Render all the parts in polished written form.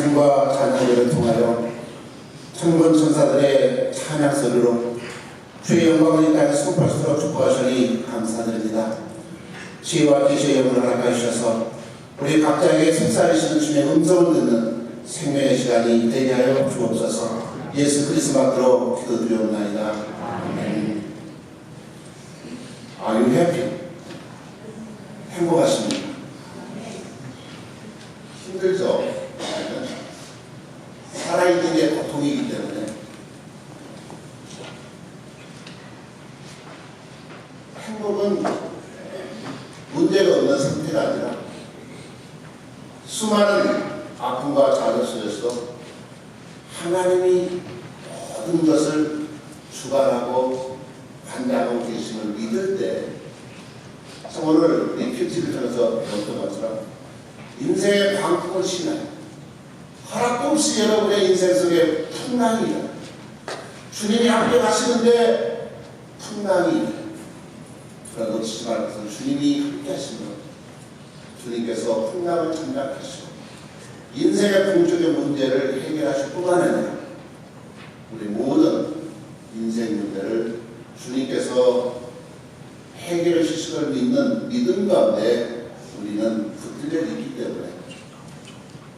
찬양과 찬양을 통하여 천군 천사들의 찬양 소리로 주의 영광을 이 땅에 선포할수록 축복하시니 감사드립니다. 지혜와 계시의 영혼을 허락하여 주셔서 우리 각자에게 속삭이시는 주의 음성을 듣는 생명의 시간이 되게 하여 주옵소서. 예수 그리스도 받들어 기도드리옵나이다. 아멘. Are you happy? 행복하십니까? 힘들죠? 살아있는 게 고통이기 때문에 행복은 문제가 없는 상태가 아니라 수많은 아픔과 좌절 속에서도 하나님이 모든 것을 주관하고 관장하고 계심을 믿을 때, 오늘 우리 큐티를 통해서 배웠던 것처럼 인생의 광풍을 지나요. 허락도 없이 여러분의 인생 속에 풍랑이에요. 주님이 함께 가시는데 풍랑이에요. 그러나 놓치지 말고 주님이 함께 하시면 주님께서 풍랑을 장악하시고 인생의 궁극의 문제를 해결하실 뿐만 아니라 우리 모든 인생 문제를 주님께서 해결해 주실 걸 믿는 믿음 가운데 우리는 붙들려 있기 때문에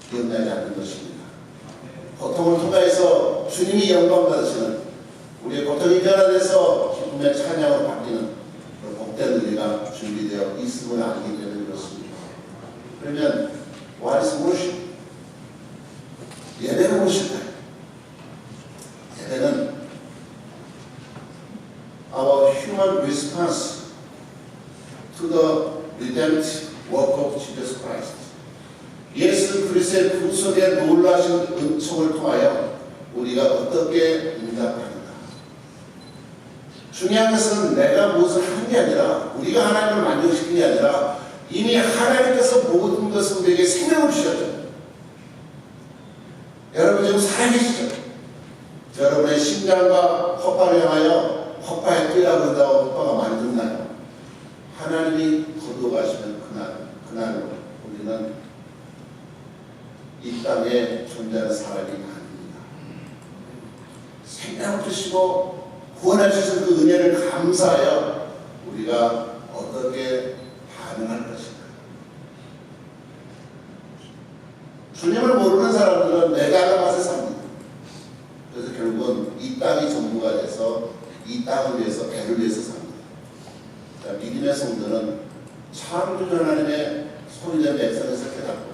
기억나지 않는 것입니다. 고통을 통해서 주님이 영광 받으시는 우리의 고통이 변화돼서 기쁨의 찬양으로 바뀌는 그런 복된 우리가 준비되어 있음을 알기 때문에 그렇습니다. 그러면 what is worship? 예배는 무엇일까요? 예배는 our human response to the redemptive work of Jesus Christ. 예수 그리스도의 구속에 놀라신 은총을 통하여 우리가 어떻게 응답하는가. 중요한 것은 내가 무엇을 한 게 아니라 우리가 하나님을 만족시킨 게 아니라 이미 하나님께서 모든 것을 우리에게 생명을 주셨죠. 여러분 지금 살아계시죠? 여러분의 심장과 허파를 향하여 허파에 뛰라고 한다고 허파가 많이 죽나요? 하나님이 거두어가시면 그날로 우리는 이 땅에 존재하는 사람이 아닙니다. 생명을 주시고 구원해 주신 그 은혜를 감사하여 우리가 어떻게 반응할 것인가. 주님을 모르는 사람들은 내가 하는 맛에 삽니다. 그래서 결국은 이 땅이 전부가 돼서 이 땅을 위해서 배를 위해서 삽니다. 그러니까 믿음의 성도는 창조주 하나님의 소리된 백성에서 깨닫고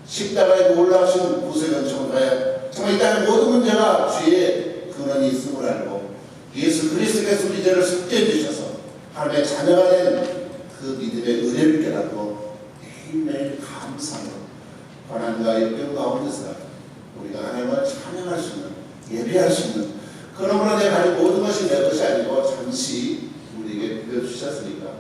십자가에 올라오신 구속의 은총을 통하여 정말 이 땅의 모든 문제가 주의 근원이 있음을 알고 예수 그리스도께서 우리 죄를 속죄해 주셔서 하나님의 자녀가 된 그 믿음의 은혜를 깨닫고 매일매일 감사로 고난과 역경 가운데서 우리가 하나님을 찬양할 수 있는 예배할 수 있는 그러므로 내가 가진 모든 것이 내 것이 아니고 잠시 우리에게 빌려주셨으니까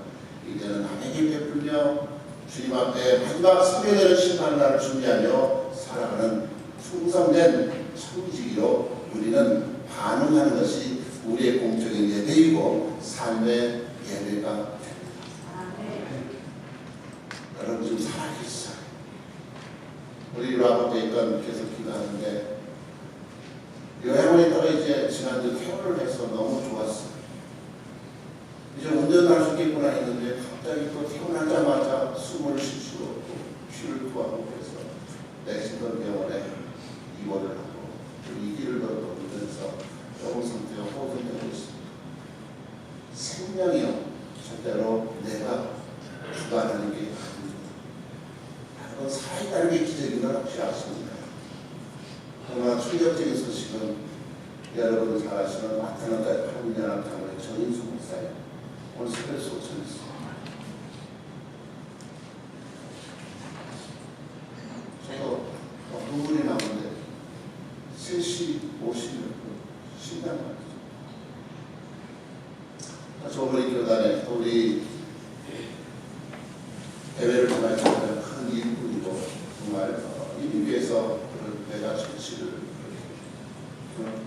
이제는 남에게 베풀며 주님 앞에 마지막 소개되는 심판 날을 준비하며 살아가는 충성된 청지기로 우리는 반응하는 것이 우리의 공적인 예배이고 삶의 예배가 됩니다. 여러분 지금 살아계시죠? 우리 라보트 있건 계속 기도하는데 여행을 했다가 이제 지난주 퇴원을 해서 너무 좋았어요. 이제 운전할 수 있겠구나 했는데 갑자기 또 퇴원하자마자 숨을 쉴 수가 없고 쉬를 구하고 그래서 넥슨턴 병원에 입원을 하고 2기를 더 돌면서 조금 상태가 호전되고 있습니다. 생명이요 절대로 내가 주관하는 게 아닙니다. 여러분 살아있다는 게 기적이나 혹시 아십니까? 그러나 충격적인 소식은 여러분도 잘 아시는 아틀란타 한국연합장로의 전인수 목사님 오늘 새벽 소천했습니다. 저도 눈물이 나오는데 3시 50분 심장 말이죠. 저번에 기도단에 우리 대회를 통해서 큰 일꾼이고 정말 이 위에서 내가 정치를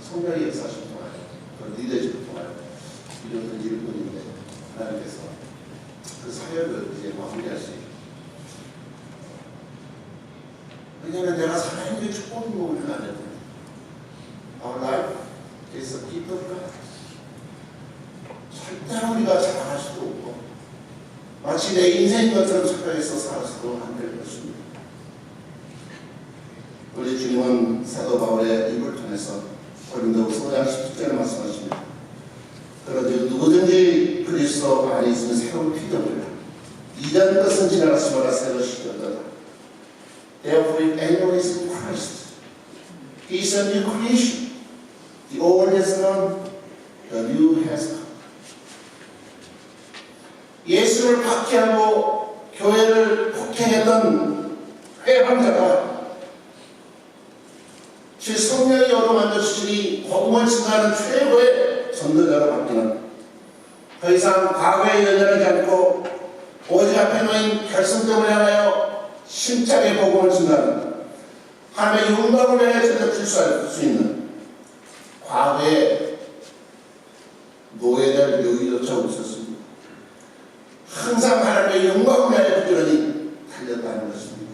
성령의 역사를 통하여 그 리더십을 통하여 이루어진 일꾼인데 하나님께서 그 사역을 이제 마무리할 수 있게 왜냐하면 내가 하나님의 축복을 먹으면 안 됩니다. Our life is a gift of God. 절대로 우리가 자랑할 수도 없고 마치 내 인생인 것처럼 착각해서 살아서도 안 될 것입니다. 우리 주님은 사도 바울의 입을 통해서 고린도후서 5장 17절에 말씀하십니다. 그런데 누구든지 그리스도 안에 있으면 새로운 피조물이라. 이전 것은 지나갔으므로 새로 시되었다. Therefore, if anyone is in Christ, he is a new creation. The old has gone, the new has come. 예수를 박해하고 교회를 폭행했던 회방자가 주 성령이 얻어만져 주시니 복음을 증거하는 최고의 전도자로 바뀌는 더 이상 과거에 연연하지 않고 오직 앞에 놓인 결승점을 향하여 심차게 복음을 증거하는 하나님의 영광을 향해 전적 질수할 수 있는 과거의 노예될 여기조차 없었습니다. 항상 하나님의 영광을 향해 부지런히 달렸다는 것입니다.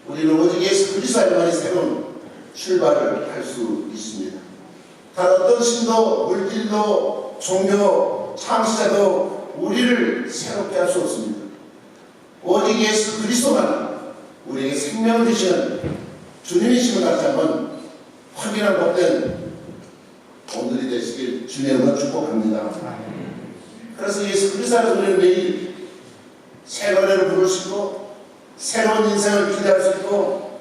우리는 오직 예수 그리스도 안에만이 새로운 출발을 할 수 있습니다. 단 어떤 신도, 물질도, 종교, 창시자도 우리를 새롭게 할 수 없습니다. 오직 예수 그리스도만 우리에게 생명을 주시는 주님이심을 다시 한번 확인한 복된 오늘이 되시길 주님으로 축복합니다. 그래서 예수 그리스도 안에서 우리는 매일 새 노래를 부를 수 있고 새로운 인생을 기대할 수 있고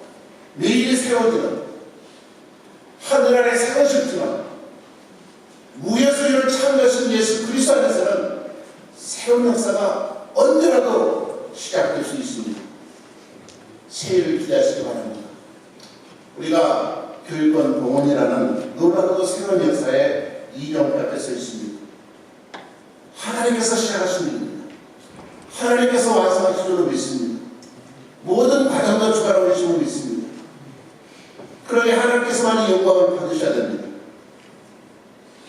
매일이 새로워지는 하늘 아래 새 것이 없지만 무에서 이를 창조하신 예수 그리스도 안에서는 새로운 역사가 언제라도 시작될 수 있습니다. 새해를 기대하시기 바랍니다. 우리가 교육권 봉헌이라는 놀랍고 새로운 역사에 이정표 앞에 서 있습니다. 하나님께서 시작하신 일입니다. 하나님께서 완성하실 줄로 믿습니다. 모든 과정도 주관하고 계심을 믿습니다. 그러게 하나님께서만이 영광을 받으셔야 됩니다.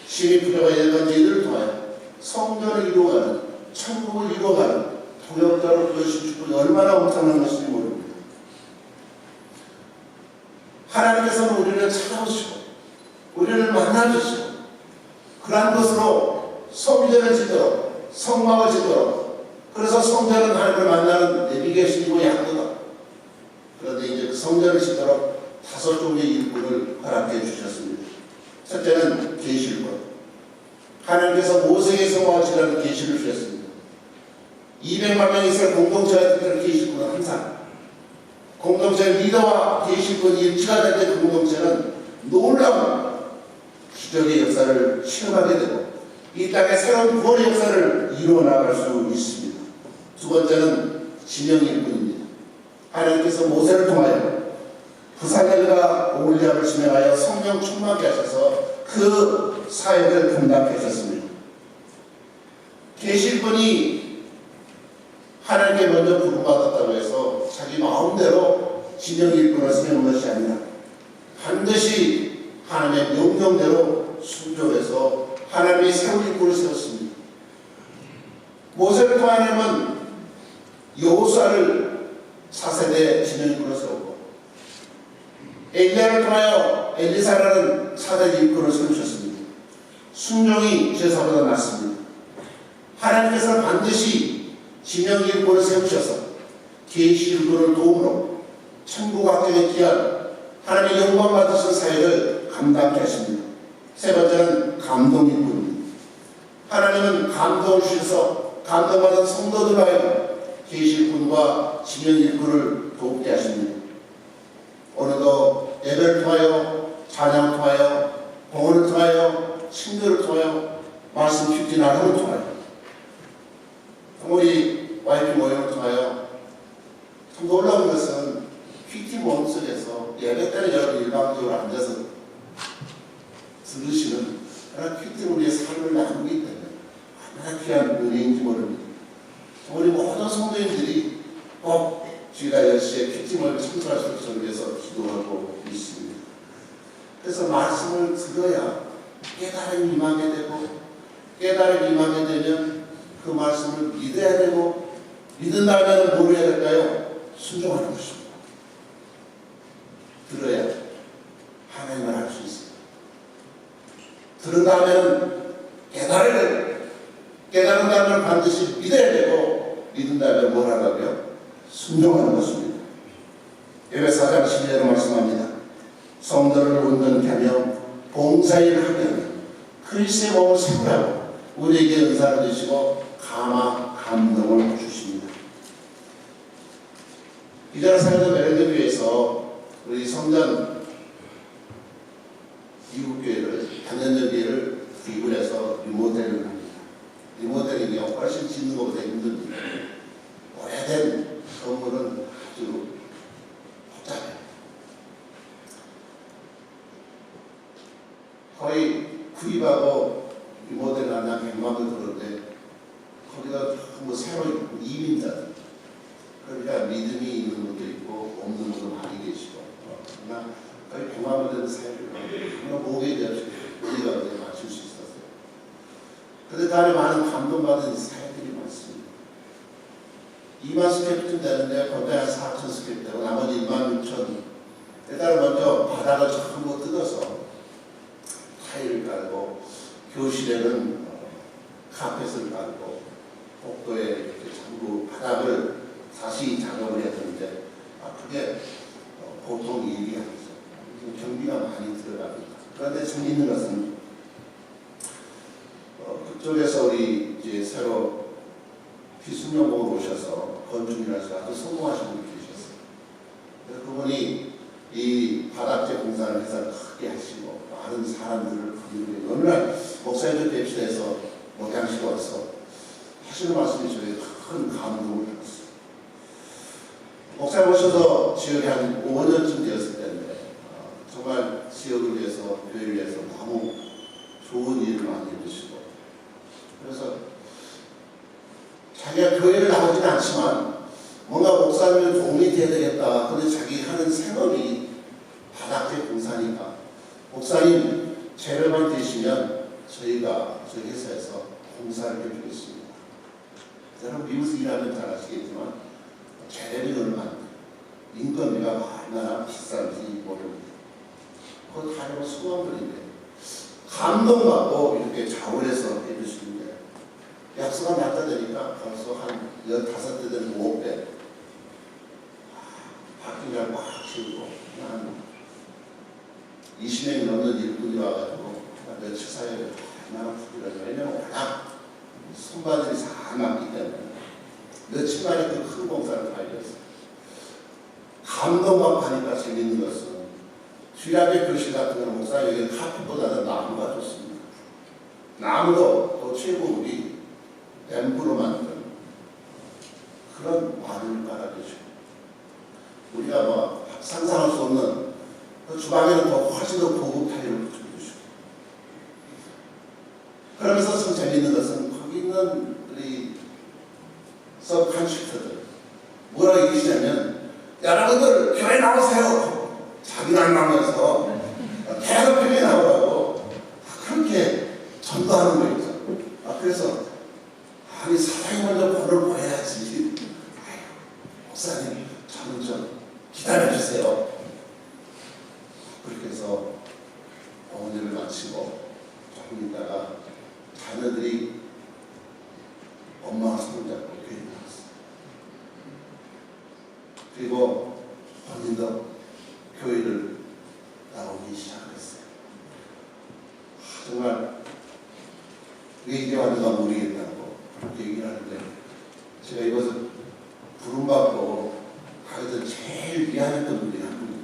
신이 부여가 있는 저희들을 통하여 성전을 이루어가는 천국을 이루어가는 동역자로 부여신 축복이 얼마나 엄청난 것인지 모릅니다. 하나님께서는 우리를 찾아오시고 우리를 만나주시고 그러한 것으로 성전을 짓도록 성막을 짓도록 그래서 성전은 하나님을 만나는 내비게이션이고 약도다. 그런데 이제 그 성전을 짓도록 5종의 일꾼을 허락해 주셨습니다. 첫째는 계시일꾼. 하나님께서 모세에게 성막을 계시를 주셨습니다. 200만 명이 있을 공동체가 되는 계시일꾼은 항상 공동체 리더와 계시일꾼이 일치가 될 때 그 공동체는 놀라운 기적의 역사를 체험하게 되고 이 땅에 새로운 구원의 역사를 이루어 나갈 수 있습니다. 두 번째는 진영일꾼입니다. 하나님께서 모세를 통하여 부사들과 올리압을 지명하여 성령 충만케 하셔서 그 사역을 감당케 하셨습니다. 계시일꾼이 하나님께 먼저 부름받았다고 해서 자기 마음대로 진영일꾼을 세우는 것이 아니라 반드시 하나님의 명령대로 순종해서 하나님이 세운 일꾼을 세웠습니다. 모세를 통한 하나님은 여호수아를 4세대 진영일꾼을 세웠고 엘리야를 통하여 엘리사라는 4대 일꾼을 세우셨습니다. 순종이 제사보다 낫습니다. 하나님께서는 반드시 진영일꾼을 세우셔서 계시일꾼을 도움으로 천국 확정에 기한 하나님의 영광 받으신 사역을 감당케 하십니다. 세 번째는 감동일꾼입니다. 하나님은 감동을 주셔서 감동받은 성도들 하여 계시일꾼과 진영일꾼을 돕게 하십니다. 오늘도 예배를 통하여 찬양을 통하여 봉헌을 통하여 친교를 통하여 말씀 큐티 나눔을 통하여 우리 YP 모임을 통하여 참 놀라운 것은 큐티 모임 속에서 예배 때는 여러분 일방적으로 앉아서 들으시는 그런 큐티 우리의 삶을 나누기 때문에 얼마나 귀한 은혜인지 모릅니다. 우리 모든 성도님들이 꼭 주일날 10시에 큐티 모임에 참석할 수 있도록 위해서 기도하고 있습니다. 그래서 말씀을 들어야 깨달음이 임하게 되고 깨달음이 임하게 되면 그 말씀을 믿어야 되고 믿은 다음에는 뭘 해야 될까요? 순종하는 것입니다. 들어야 하나님을 알 수 있어요. 들은 다음에는 깨달은 다음에 반드시 믿어야 되고, 믿은 다음에 뭘 하라고요? 순종하는 것입니다. 에베소 4장 12절로 말씀합니다. 성도를 온전케 하며 봉사일을 하며 그리스도의 몸을 세우라고 우리에게 은사를 주시고 감동을 주십니다. 이자를 살던 메릴랜드교회에서 우리 성전 미국교회를 단연전교회를 구입을 해서 리모델링을 합니다. 리모델링이 훨씬 짓는 것보다 힘듭니다. 오래된 건물은 아주 복잡해요. 거의 구입하고 리모델링 하면 100만 원 들었는데 거기다 뭐 새로 이민자들, 그러니까 믿음이 있는 분도 있고 없는 분도 많이 계시고, 그러나 거의 100만 원 되는 사회를 모기에 없이 우리가 맞출 수 있었어요. 그런데 그 안에 많은 감동받은 사회들이 많습니다. 2만 스퀘어피트 되는데 거기에 한 4천 스퀘어피트 되고 나머지 1만 6천. 일단 먼저 바닥을 전부 뜯어서 타일을 깔고, 교실에는 카펫을 깔고, 복도에 이렇게 전부 바닥을 다시 작업을 해야 되는데, 그게 보통 일이 아니죠. 경비가 많이 들어갑니다. 그런데 재미있는 것은 그쪽에서 우리 이제 새로 기술연구로 오셔서 건축이라서 아주 성공하신 분이 계셨어요. 그래서 그분이 이 바닥재 공사를 해서 크게 하시고 많은 사람들을 부르고, 어느 날 목사님들 뵙시해서 목양식 와서 하시는 말씀이 저에게 큰 감동을 줬어요. 목사님 오셔서 지역에 한 5년쯤 되었을 때인데 정말 지역을 위해서, 교회를 위해서 너무 좋은 일을 많이 해주시고, 그래서 자기가 교회를 나오지는 않지만 뭔가 목사님을 도움이 돼야 되겠다. 그런데 자기 하는 생업이 바닥재 공사니까 목사님 재료만 되시면 저희가 저희 회사에서 공사를 해주겠습니다. 여러분 미국에서 일하면 잘 아시겠지만 재료비는 얼마, 인건비가 얼마나 비싼지 모릅니다. 그거 다 해서 수고한 분인데 감동받고 이렇게 자원해서 해주시는데, 약수가 낮다 되니까 벌써 한 15대 되는 5배 바퀴를 꽉 씌우고 한 20명이 넘는 일꾼이 와가지고 며칠 사이에 얼마나 부끄러워요. 왜냐면 워낙 손바들이 잘 맞기 때문에 며칠 만에 그 큰 공사를 다 이뤘어요. 감동받고 하니까 재밌는 것은 주일학교 교실 같은 경우는 목사에게 카펫보다는 나무가 좋습니다. 나무도 또 최고급이 뱀프로 만든 그런 와를 깔아주시고, 우리가 뭐 상상할 수 없는 그 주방에는 더 훨씬 더 고급 타일을 붙여주시고, 그러면서 참 재밌는 것은 거기 있는 우리 서브컨식터들 뭐라고 얘기하시냐면, 여러분들 교회 나오세요. 자기는 안 나오면서 계속 교회 나오라고 그렇게 전도하는 거예요. 그래서 아니 사장이 먼저 본을 보여야지. 목사님 저는 좀 기다려주세요. 그렇게 해서 어머니를 마치고 조금 있다가 자녀들이 엄마와 손잡고 교회 나왔어요. 그리고 본인도 교회를 나오기 시작했어요. 정말 왜 이제 완전 모르겠다고 그렇게 얘기를 하는데, 제가 이것을 부름받고 가게들 제일 미안했던 분들이 한 분이에요.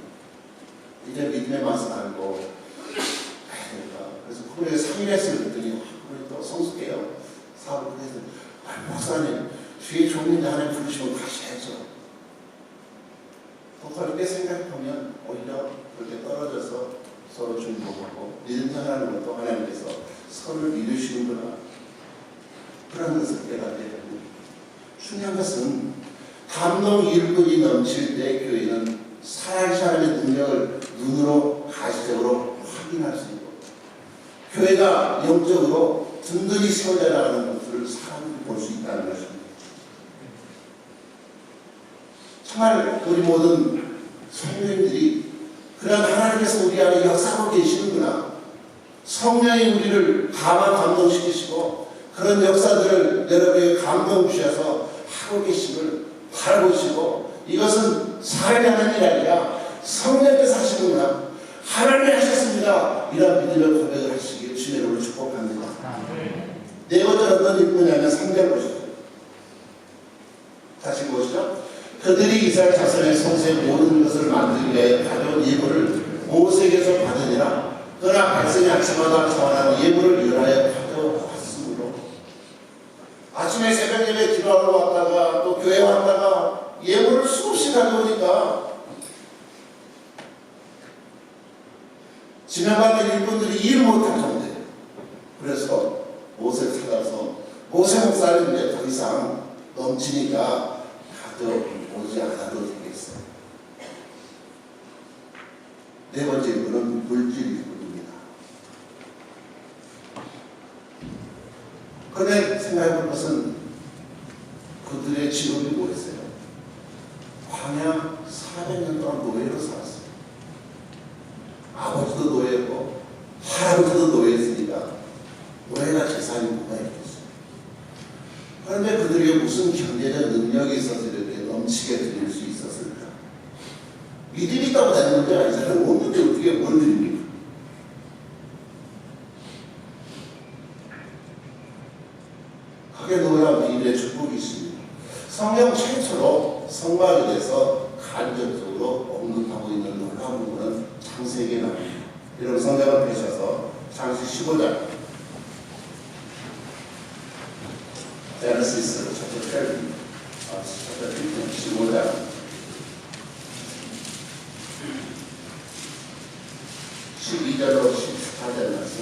이제 믿음의 맛을 알고 가야 될까. 그래서 코로나에 3일 했을 때더니 또 성숙해요. 사업을 해서 목사님 주의 종인자 하나님 부르시면 가셔야죠. 또 그렇게 생각하면 오히려 그렇게 떨어져서 서로 중보하고 믿음 생활하는 것도 하나님께서 서로를 믿으시는구나, 그런 것을 깨닫게 됩니다. 중요한 것은 감동 일꾼이 넘칠 때 교회는 사람의 능력을 눈으로 가시적으로 확인할 수 있고, 교회가 영적으로 든든히 세워져 나가는 것들을 사람들이 볼 수 있다는 것입니다. 정말 우리 모든 성도님들이 그런 하나님께서 우리 안에 역사하고 계시는구나. 성령이 우리를 감동시키시고 그런 역사들을 여러분에게 감동 주셔서 하고 계심을 바라보시고 이것은 사람이 하는 일이 아니라 성령께서 하시는구나. 하나님이 하셨습니다. 이런 믿음의 고백을 하시길 주의 이름으로 축복합니다. 네 번째로 어떤 일꾼이냐면 3절 보시죠. 다시 보시죠. 그들이 이스라엘 자손의 성소의 모든 것을 만들기 위해 가져온 예물을 모세에게서 받으니라. 그러나 백성이 아침마다 전하는 예물을 유라에 가져왔으므로 아침에 새벽 예배 기도하러 왔다가 또 교회 왔다가 예물을 수없이 가져오니까 지나가는 일꾼들이 일 못할 정도예요. 그래서 모세를 찾아서 모세 목사는 이제 더 이상 넘치니까 가져오지 않아도 되겠어요. 네 번째 일꾼은 물질 일꾼입니다. 그런데 생각해 볼 것은 그들의 직업이 뭐였어요? 광야 400년 동안 노예로 살았어요. 아버지도 노예였고 할아버지도 노예였으니까 노예가 재산이 뭐가 있겠어요. 그런데 그들에게 무슨 경제적 능력이 있어서 이렇게 넘치게 드릴 수 있었을까? 믿음이 있다고 되는 문제가 아니잖아요. 없는데 어떻게 뭘 드립니까? 하게 놓아야 우리의 축복이 있습니다. 성경 최초로 성막에 대해서 간접적으로 언급하고 있는 놀라운 부분은 창세기에 나옵니다. 여러분 성경을 펴셔서 창세기 15장 제네시스 챕터 15장 12절로 14절 말씀.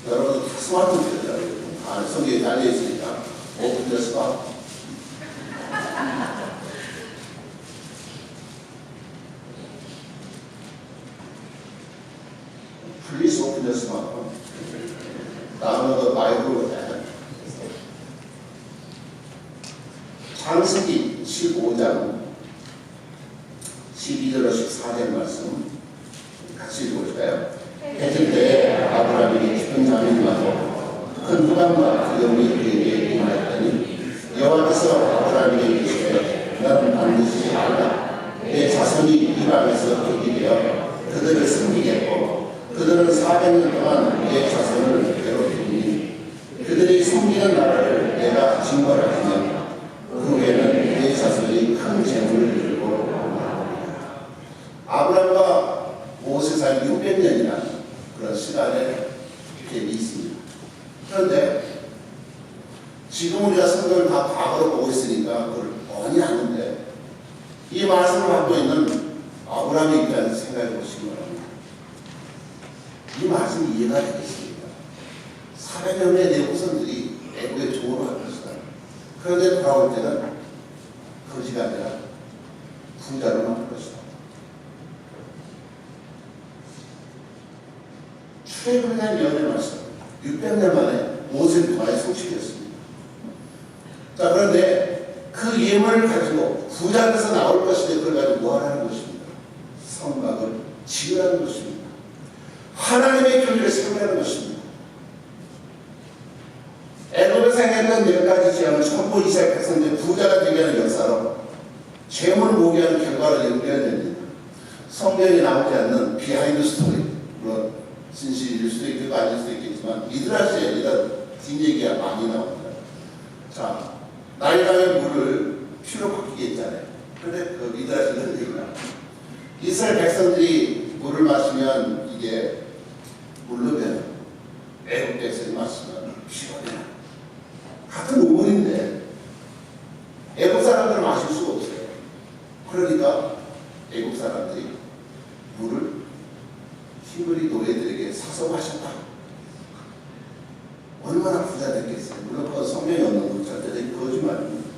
여러분 다 스마트폰이잖아요. 성경에 달려있으니까 오픈 더 스마트. Please open the smartphone. Download the Bible app. 창세기 15장 12절로 14절 말씀 같이 읽어볼까요? 해질 때에 아브라함이 깊은 잠이 들고 큰 부담과 두려움이 그에게 임하였더니 여호와께서 아브라함에게 이르시되 나는 반드시 알라. 내 자손이 이방에서 거기 되어 그들을 섬기겠고 그들은 400년 동안 내 자손을 괴롭히니 그들이 섬기는 나라를 내가 징벌하며 그 후에는 내 자손이 큰 재물을 들고 나오리라. 아브라함과 모세 사이 600년이라는 그런 시간의 갭이 있습니다. 그런데 지금 우리가 성경을 다 과거로 보고 있으니까 그걸 뻔히 아는데 이 말씀을 갖고 있는 아브라함의 입장에서 생각해 보시기 바랍니다. 이 말씀이 이해가 되겠습니다. 400년 후에 내 후손들이 애국의 종으로 갈 것이다. 그런데 돌아올 때는 거지가 아니라 부자로 만들 것이다. 출애굽에 대한 예언의 말씀 600년 만에 모세를 많이 성취되었습니다. 자, 그런데 그 예물을 가지고 부자에서 나올 것인데 그걸 가지고 뭐 하라는 것입니까? 성막을 지으라는 것입니다. 하나님의 교회를 세우라는 것입니다. 애굽에서 행했던 10가지 재앙을 전부 이스라엘 백성들이 부자가 되게 하는 역사로 재물을 모으게 하는 결과를 연결됩니다. 성경에 나오지 않는 비하인드 스토리, 물론 진실일 수도 있고 아닐 수도 있겠지만 미드라시에 이런 뒷얘기가 많이 나옵니다. 자, 나일강의 물을 피로 바뀌게 했잖아요. 그런데 그 미드라시 이런 얘기가 이스라엘 백성들이 물을 마시면 이게 물르면 애국 백성이 마시면 피곤해요. 같은 우물인데 애국 사람들은 마실 수가 없어요. 그러니까 애국 사람들이 물을 히브리 노예들에게 사서 마셨다. 얼마나 부자 됐겠어요. 물론 그 성경이 없는 건 절대적인 거짓말입니다.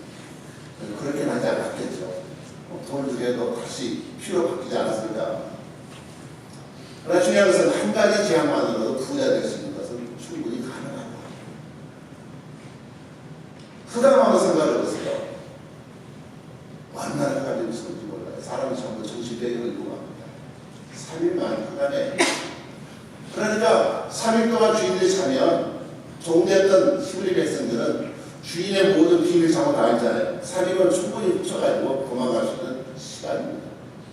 그렇게 하지 않았겠죠. 돈을 주게도 다시 피로 바뀌지 않았을까. 그러나 중요한 것은 한 가지 제약만으로도 부자 될 수 있는 것은 충분히 가능하다. 흑암하고 생각을 해보세요. 얼마나 가지고 있었는지 몰라요. 사람이 전부 정신병을 일고 갑니다. 3일만 그간에. 그러니까 3일 동안 주인들이 자면 종되었던 히브리 백성들은 주인의 모든 비밀 자고 나왔잖아요. 3일은 충분히 훔쳐가지고 도망갈 수 있는 시간입니다.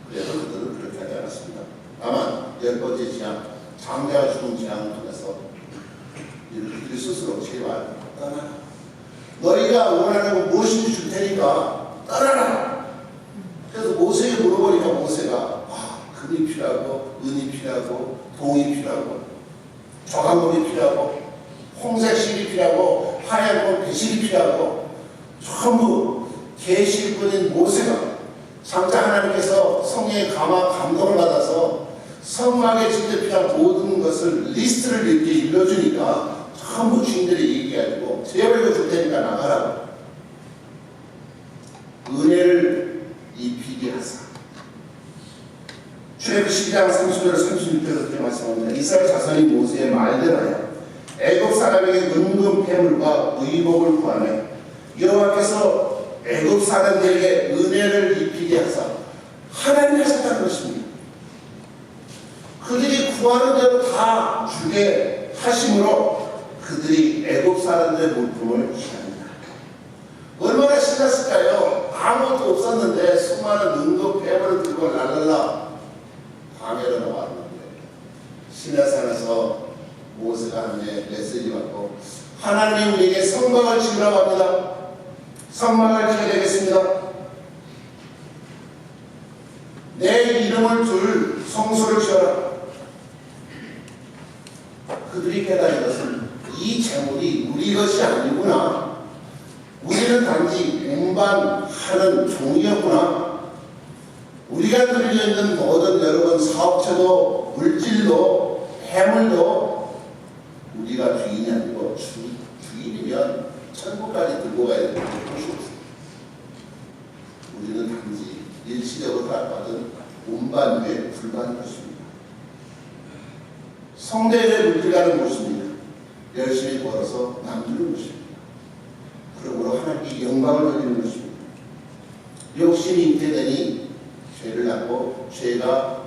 그래서 그들은 그렇게 하지 않았습니다. 다만 10번째 지향, 장자가 죽은 지향을 통해서 그들이 스스로 제발 떠나라. 너희가 원하는 건 무엇인지 줄 테니까 떠나라. 그래서 모세에게 물어보니까 모세가 금이 필요하고 은이 필요하고 동이 필요하고 조각목이 필요하고 홍색 실이 필요하고 하얀 건 배실이 필요하고 전부 계시꾼인 모세가 장자 하나님께서 성령의 감동을 받아서 성막에 진짜 필요한 모든 것을 리스트를 이렇게 일러주니까 전부 주인들이 얘기해가지고 제발 줄 테니까 나가라고 은혜를 입히게 하사. 출애굽기 12장 30절 36절에서 그렇게 말씀합니다. 이스라엘 자손이 모세의 말대로 하여 애굽 사람에게 은금 폐물과 의복을 구하며 여호와께서 애굽 사람들에게 은혜를 입히게 하사 하나님이 하셨다는 것입니다. 그들이 구하는 대로 다 주게 하심으로 그들이 애굽 사람들의 물품을 취합니다. 얼마나 신났을까요? 아무것도 없었는데 수많은 은금 폐물을 들고 랄랄라 광야로 나왔는데 시내산에서 모세가 하나님의 메시지 받고 하나님이 우리에게 성막을 지으라고 합니다. 성막을 지어야 되겠습니다. 내 이름을 둘 성소를 지어라. 그들이 깨달은 것은 이 재물이 우리 것이 아니구나. 우리는 단지 운반하는 종이었구나. 우리가 들려 있는 모든 여러분 사업체도 물질도 해물도 우리가 주인이 아니고 주인이면 천국까지 들고 가야 되는 것이 없습니다. 우리는 단지 일시적으로 받은 운반에 불과한 것입니다. 성대에 물들가는 것입니다. 열심히 벌어서 남기는 것입니다. 그러므로 하나님께 영광을 돌리는 것입니다. 욕심이 잉태되니 죄를 낳고 죄가